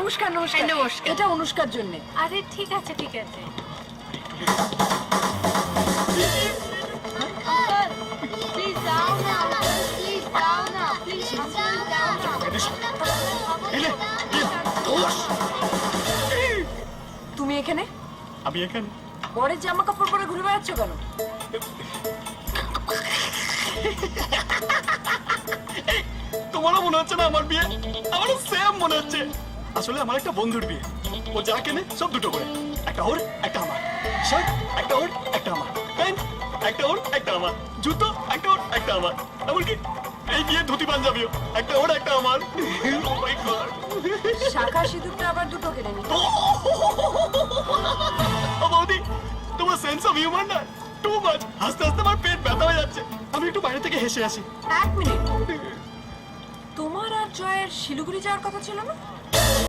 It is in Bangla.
নমস্কার নমস্কার নমস্কার। এটা অনুষ্কার জন্য। আরে ঠিক আছে ঠিক আছে। প্লিজ দাও না, প্লিজ দাও না, প্লিজ দাও না। তুমি এখানে? আমি এখানে বরের জামা কাপড় পরে ঘুরে বেড়াচ্ছ কেন? তোমারও মনে হচ্ছে না আমার বিয়ে? আমারও সেম মনে হচ্ছে। আসলে আমার একটা বন্ধুর বিয়ে, ও যা কেনে সব দুটো করে, একটা ওর একটা আমার, শার্ট একটা ওর একটা আমার, প্যান্ট একটা ওর একটা আমার, জুতো একটা ওর একটা আমার, এমনকি এই বিয়ে ধুতি পাঞ্জাবিও একটা ওর একটা আমার। Oh my God! শাখা সিঁদুরটা আবার দুটো কেনে নি। ও বৌদি, তোমার সেন্স অফ হিউমার না টু মাচ। হাসতে হাসতে আমার পেট ব্যথা হয়ে যাচ্ছে, আমি একটু বাইরে থেকে হেসে আসি। এক মিনিট, তোমার আর জয়ের শিলিগুড়ি যাওয়ার কথা ছিল না?